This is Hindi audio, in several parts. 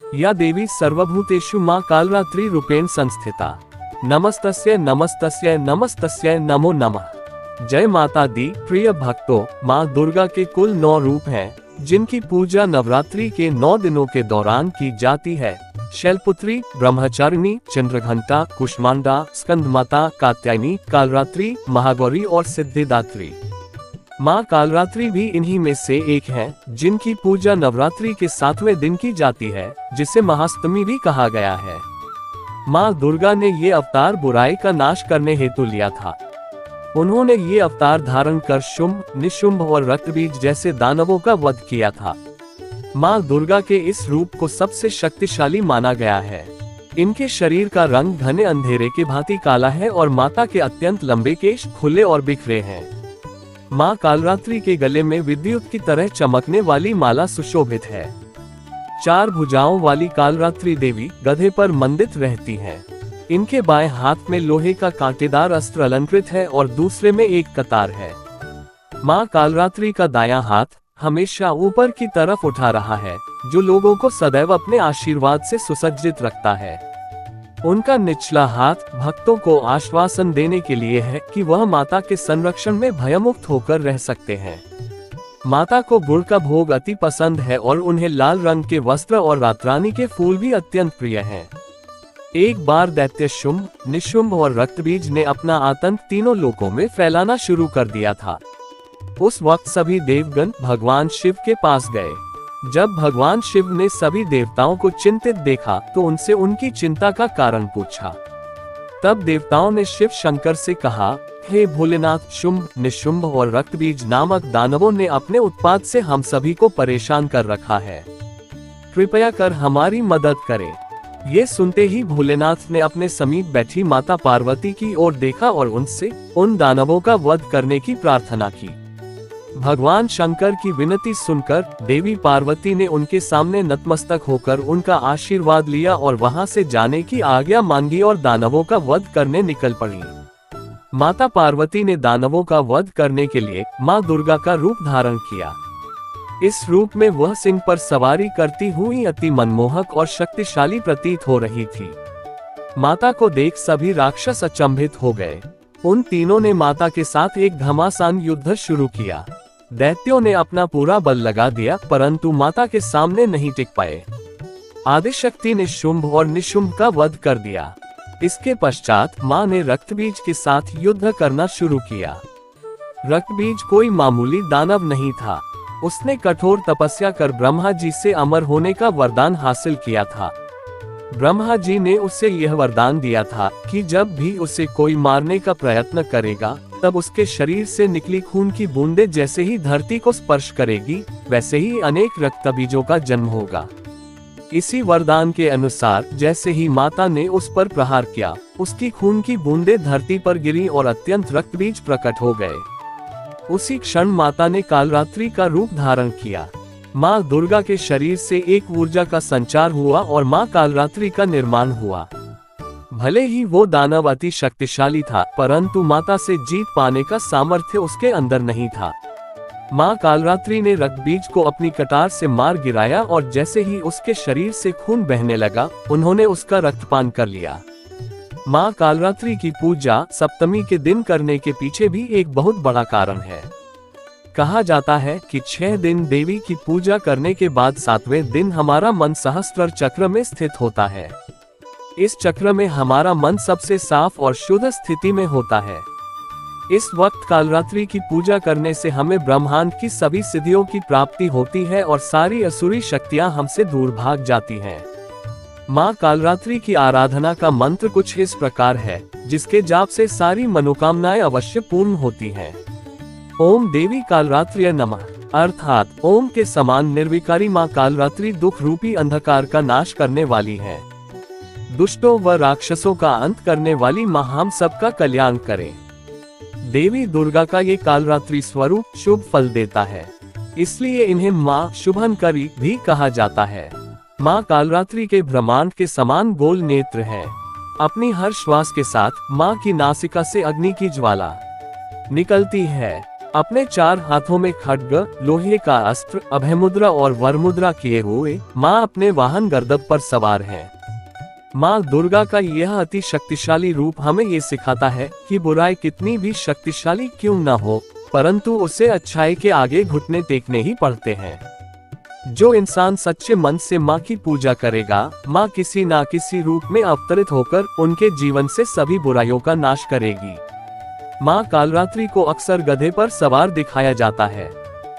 या देवी सर्वभूतेषु मां कालरात्रि रूपेण संस्थिता। नमस्तस्यै नमस्तस्यै नमस्तस्यै नमो नमः। जय माता दी। प्रिय भक्तों, मां दुर्गा के कुल 9 रूप हैं, जिनकी पूजा नवरात्रि के 9 दिनों के दौरान की जाती है। शैलपुत्री, ब्रह्मचारिणी, चंद्रघंटा, कुष्मांडा, स्कंदमाता, कात्यायनी, कालरात्रि, महागौरी और सिद्धिदात्री। मां कालरात्रि भी इन्हीं में से एक है, जिनकी पूजा नवरात्रि के 7वें दिन की जाती है, जिसे महाअष्टमी भी कहा गया है। मां दुर्गा ने ये अवतार बुराई का नाश करने हेतु लिया था। उन्होंने ये अवतार धारण कर शुंभ, निशुंभ और रक्तबीज जैसे दानवों का वध किया था। मां दुर्गा के इस रूप को सबसे शक्तिशाली माना गया है। इनके शरीर का रंग घने अंधेरे के भांति काला है और माता के अत्यंत लंबे केश खुले और बिखरे हैं। मां कालरात्रि के गले में विद्युत की तरह चमकने वाली माला सुशोभित है। 4 भुजाओं वाली कालरात्रि देवी गधे पर मंडित रहती हैं। इनके बाएं हाथ में लोहे का कांटेदार अस्त्र अलंकृत है और दूसरे में एक कतार है। मां कालरात्रि का दायां हाथ हमेशा ऊपर की तरफ उठा रहा है, जो लोगों को सदैव अपने आशीर्वाद से सुसज्जित रखता है। उनका निचला हाथ भक्तों को आश्वासन देने के लिए है कि वह माता के संरक्षण में भयमुक्त होकर रह सकते हैं। माता को गुड़ का भोग अति पसंद है और उन्हें लाल रंग के वस्त्र और रातरानी के फूल भी अत्यंत प्रिय हैं। एक बार दैत्य शुंभ, निशुंभ और रक्तबीज ने अपना आतंक तीनों लोकों में फैलाना शुरू कर दिया था। उस वक्त सभी देवगण भगवान शिव के पास गए। जब भगवान शिव ने सभी देवताओं को चिंतित देखा तो उनसे उनकी चिंता का कारण पूछा। तब देवताओं ने शिव शंकर से कहा, हे भोलेनाथ, शुंभ, निशुंभ और रक्तबीज नामक दानवों ने अपने उत्पात से हम सभी को परेशान कर रखा है। कृपया कर हमारी मदद करें। ये सुनते ही भोलेनाथ ने अपने समीप बैठी माता पार्वती की ओर देखा और उनसे उन दानवों का वध करने की प्रार्थना की। भगवान शंकर की विनती सुनकर देवी पार्वती ने उनके सामने नतमस्तक होकर उनका आशीर्वाद लिया और वहां से जाने की आज्ञा मांगी और दानवों का वध करने निकल पड़ी। माता पार्वती ने दानवों का वध करने के लिए मां दुर्गा का रूप धारण किया। इस रूप में वह सिंह पर सवारी करती हुई अति मनमोहक और शक्तिशाली प्रतीत हो रही थी। माता को देख सभी राक्षस अचंभित हो गए। उन तीनों ने माता के साथ एक घमासान युद्ध शुरू किया। दैत्यों ने अपना पूरा बल लगा दिया, परंतु माता के सामने नहीं टिक पाए। आदिशक्ति ने शुंभ और निशुंभ का वध कर दिया। इसके पश्चात मां ने रक्तबीज के साथ युद्ध करना शुरू किया। रक्तबीज कोई मामूली दानव नहीं था। उसने कठोर तपस्या कर ब्रह्मा जी से अमर होने का वरदान हासिल किया था। ब्रह्मा जी ने उसे यह वरदान दिया था कि जब भी उसे कोई मारने का प्रयत्न करेगा, तब उसके शरीर से निकली खून की बूंदें जैसे ही धरती को स्पर्श करेगी, वैसे ही अनेक रक्तबीजों का जन्म होगा। इसी वरदान के अनुसार जैसे ही माता ने उस पर प्रहार किया, उसकी खून की बूंदें धरती पर गिरी और अत्यंत रक्तबीज प्रकट हो गए। उसी क्षण माता ने कालरात्रि का रूप धारण किया। मां दुर्गा के शरीर से एक ऊर्जा का संचार हुआ और मां कालरात्रि का निर्माण हुआ। भले ही वो दानव अति शक्तिशाली था, परंतु माता से जीत पाने का सामर्थ्य उसके अंदर नहीं था। मां कालरात्रि ने रक्तबीज को अपनी कटार से मार गिराया और जैसे ही उसके शरीर से खून बहने लगा, उन्होंने उसका रक्तपान कर लिया। मां कालरात्रि की पूजा सप्तमी के दिन करने के पीछे भी एक बहुत बड़ा कारण है। कहा जाता है कि 6 दिन देवी की पूजा करने के बाद 7वें दिन हमारा मन सहस्त्र चक्र में स्थित होता है। इस चक्र में हमारा मन सबसे साफ और शुद्ध स्थिति में होता है। इस वक्त कालरात्रि की पूजा करने से हमें ब्रह्मांड की सभी सिद्धियों की प्राप्ति होती है और सारी असुरी शक्तियां हमसे दूर भाग जाती हैं। मां कालरात्रि की आराधना का मंत्र कुछ इस प्रकार है, जिसके जाप से सारी मनोकामनाएं अवश्य पूर्ण होती हैं। ओम देवी कालरात्रि नमः, अर्थात ओम के समान निर्विकारी मां कालरात्रि दुख रूपी अंधकार का नाश करने वाली है। दुष्टों व राक्षसों का अंत करने वाली मां हम सबका कल्याण करे। देवी दुर्गा का ये कालरात्रि स्वरूप शुभ फल देता है, इसलिए इन्हें मां शुभंकरी भी कहा जाता है। मां कालरात्रि के ब्रह्मांड के समान गोल नेत्र हैं। अपनी हर श्वास के साथ मां की नासिका से अग्नि की ज्वाला निकलती है। अपने 4 हाथों में खड्ग, लोहे का अस्त्र, अभयमुद्रा और वरमुद्रा किए हुए माँ अपने वाहन गर्दभ पर सवार हैं। माँ दुर्गा का यह अति शक्तिशाली रूप हमें ये सिखाता है कि बुराई कितनी भी शक्तिशाली क्यों न हो, परंतु उसे अच्छाई के आगे घुटने टेकने ही पड़ते हैं। जो इंसान सच्चे मन से माँ की पूजा करेगा, माँ किसी ना किसी रूप में अवतरित होकर उनके जीवन से सभी बुराइयों का नाश करेगी। माँ कालरात्रि को अक्सर गधे पर सवार दिखाया जाता है।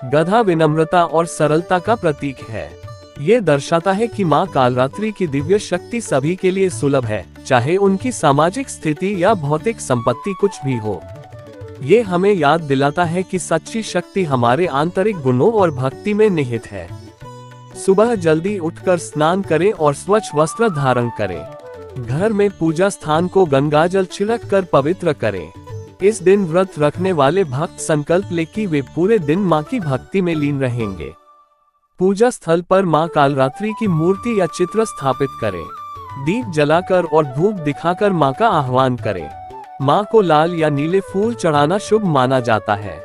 गधा विनम्रता और सरलता का प्रतीक है। ये दर्शाता है कि माँ कालरात्रि की दिव्य शक्ति सभी के लिए सुलभ है, चाहे उनकी सामाजिक स्थिति या भौतिक संपत्ति कुछ भी हो। ये हमें याद दिलाता है कि सच्ची शक्ति हमारे आंतरिक गुणों और भक्ति में निहित है। सुबह जल्दी उठकर स्नान करें और स्वच्छ वस्त्र धारण करें। घर में पूजा स्थान को गंगाजल छिड़क कर पवित्र करें। इस दिन व्रत रखने वाले भक्त संकल्प ले कि वे पूरे दिन माँ की भक्ति में लीन रहेंगे। पूजा स्थल पर माँ कालरात्रि की मूर्ति या चित्र स्थापित करें। दीप जलाकर और धूप दिखाकर माँ का आह्वान करें। माँ को लाल या नीले फूल चढ़ाना शुभ माना जाता है।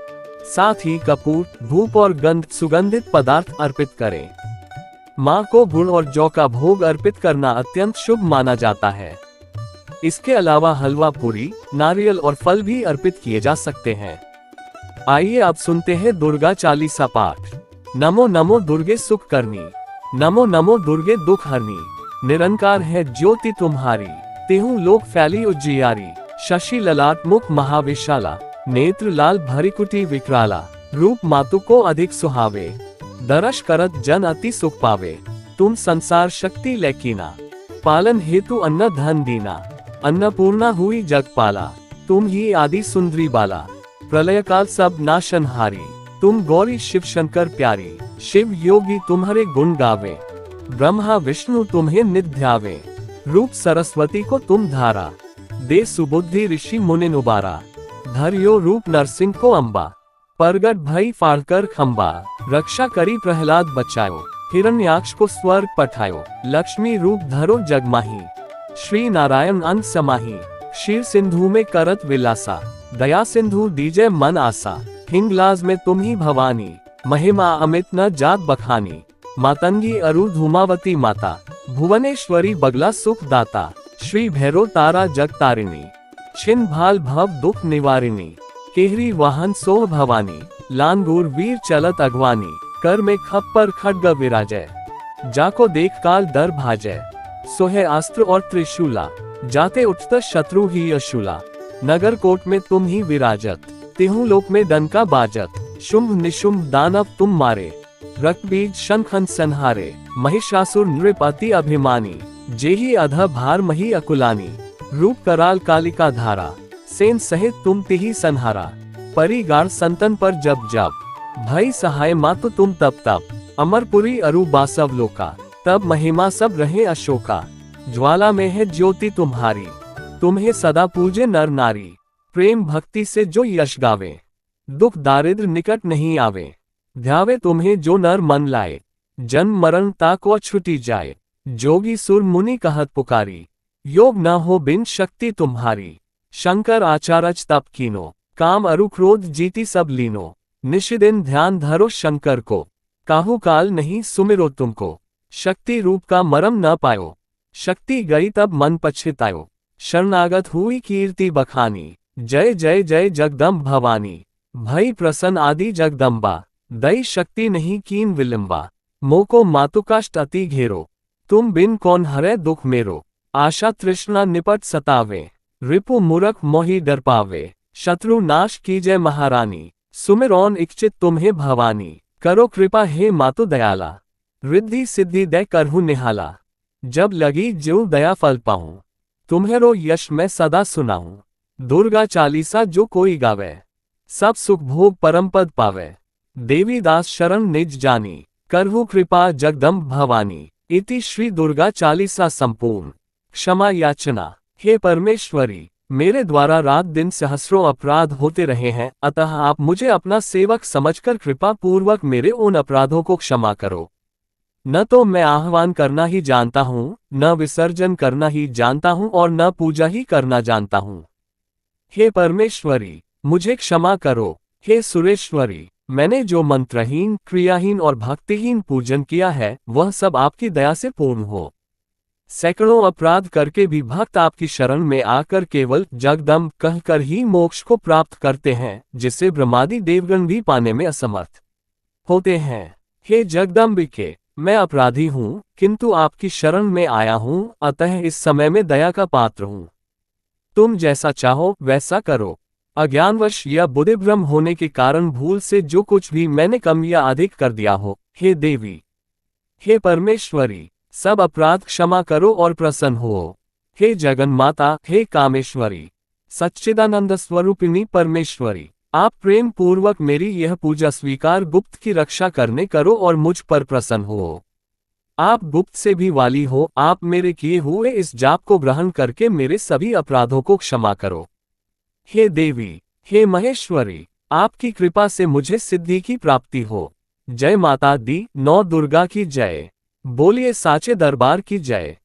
साथ ही कपूर, धूप और गंध सुगंधित पदार्थ अर्पित करें। माँ को गुड़ और जौ का भोग अर्पित करना अत्यंत शुभ माना जाता है। इसके अलावा हलवा, पूरी, नारियल और फल भी अर्पित किए जा सकते हैं। आइए अब सुनते हैं दुर्गा चालीसा पाठ। नमो नमो दुर्गे सुख करनी, नमो नमो दुर्गे दुख हरनी। निरंकार है ज्योति तुम्हारी, तेहु लोक फैली उजियारी। शशि ललाट मुख महाविशाला, नेत्र लाल भरिकुटी विकराला। रूप मातु को अधिक सुहावे, दरश करत जन अति सुख पावे। तुम संसार शक्ति लेकीना, पालन हेतु अन्न धन दीना। अन्नपूर्णा हुई जगपाला, तुम ही आदि सुंदरी बाला। प्रलय काल सब नाशनहारी, तुम गौरी शिव शंकर प्यारी। शिव योगी तुम्हारे गुण गावे, ब्रह्मा विष्णु तुम्हें नित ध्यावे। रूप सरस्वती को तुम धारा, दे सुबुद्धि ऋषि मुनि उबारा। धर्यो रूप नरसिंह को अम्बा, परगट भई फाड़कर खम्बा। रक्षा करी प्रहलाद बचायो, हिरण्याक्ष को स्वर्ग पठायो। लक्ष्मी रूप धरो जगमाही, श्री नारायण अंत समाही। क्षीर सिंधु में करत विलासा, दया सिंधु दीजय मन आसा। हिंगलाज में तुम ही भवानी, महिमा अमित न जात बखानी। मातंगी अरु धूमावती माता, भुवनेश्वरी बगला सुख दाता। श्री भैरव तारा जग तारिणी, छिन भाल भव दुख निवारिणी। केहरी वाहन सोह भवानी, लांगूर वीर चलत अगवानी। कर में खप्पर खड्ग विराजय, जाको देख काल डर भाजय। सोहे अस्त्र और त्रिशूला, जाते उठत शत्रु ही अशूला। नगर कोट में तुम ही विराजत, तेहु लोक में डंका बाजत। शुंभ निशुंभ दानव तुम मारे, रक्तबीज शंखन संहारे। महिषासुर नृप अति अभिमानी, जेहि अध भार मही अकुलानी। रूप कराल कालिका धारा, सेन सहित तुम तिहि संहारा। परिगार संतन पर जब जब, भई सहाय मातु तुम तब तब। अमरपुरी अरु बासव लोका, तब महिमा सब रहे अशोका। ज्वाला में है ज्योति तुम्हारी, तुम्हें सदा पूजे नर नारी। प्रेम भक्ति से जो यश गावे, दुख दारिद्र निकट नहीं आवे। ध्यावे तुम्हें जो नर मन लाए, जन्म मरण ताको छुटी जाए। जोगी सुर मुनि कहत पुकारी, योग न हो बिन शक्ति तुम्हारी। शंकर आचारज तप कीनो, काम अरु क्रोध जीती सब लीनो। निशिदिन ध्यान धरो शंकर को, काहू काल नहीं सुमिरो तुमको। शक्ति रूप का मरम न पायो, शक्ति गई तब मन पछतायो। शरणागत हुई कीर्ति बखानी, जय जय जय जगदम्ब भवानी। भई प्रसन्न आदि जगदम्बा, दई शक्ति नहीं कीन विलंबा। मोको मातुकाष्ट अति घेरो, तुम बिन कौन हरे दुख मेरो। आशा तृष्णा निपट सतावे, रिपु मूरख मोहि डर पावे। शत्रु नाश कीजय महारानी, सुमिरौन इच्छित तुम्हें भवानी। करो कृपा हे मातु दयाला, रिद्धि सिद्धि दे करहु निहाला। जब लगी ज्यों दया फल पाऊं, तुम्हेरो यश मैं सदा सुनाऊं। दुर्गा चालीसा जो कोई गावे, सब सुख भोग परम पद पावे। देवी दास शरण निज जानी, करहु कृपा जगदम्ब भवानी। इति श्री दुर्गा चालीसा संपूर्ण। क्षमा याचना, हे परमेश्वरी, मेरे द्वारा रात दिन सहस्रों अपराध होते रहे हैं, अतः आप मुझे अपना सेवक समझकर कृपा पूर्वक मेरे उन अपराधों को क्षमा करो। न तो मैं आह्वान करना ही जानता हूँ, न विसर्जन करना ही जानता हूँ और न पूजा ही करना जानता हूँ। हे परमेश्वरी, मुझे क्षमा करो। हे सुरेश्वरी, मैंने जो मंत्रहीन, क्रियाहीन और भक्तिहीन पूजन किया है वह सब आपकी दया से पूर्ण हो। सैकड़ों अपराध करके भी भक्त आपकी शरण में आकर केवल जगदम्ब कहकर ही मोक्ष को प्राप्त करते हैं, जिसे ब्रह्मादि देवगण भी पाने में असमर्थ होते हैं। हे जगदम्बिके, मैं अपराधी हूँ, किंतु आपकी शरण में आया हूँ, अतः इस समय में दया का पात्र हूँ। तुम जैसा चाहो वैसा करो। अज्ञानवश या बुद्धिभ्रम होने के कारण भूल से जो कुछ भी मैंने कम या अधिक कर दिया हो, हे देवी, हे परमेश्वरी, सब अपराध क्षमा करो और प्रसन्न हो। हे जगन माता, हे कामेश्वरी, सच्चिदानंद स्वरूपिणी परमेश्वरी, आप प्रेम पूर्वक मेरी यह पूजा स्वीकार गुप्त की रक्षा करने करो और मुझ पर प्रसन्न हो। आप गुप्त से भी वाली हो, आप मेरे किए हुए इस जाप को ग्रहण करके मेरे सभी अपराधों को क्षमा करो। हे देवी, हे महेश्वरी, आपकी कृपा से मुझे सिद्धि की प्राप्ति हो। जय माता दी, नौ दुर्गा की जय। बोलिए साचे दरबार की जय।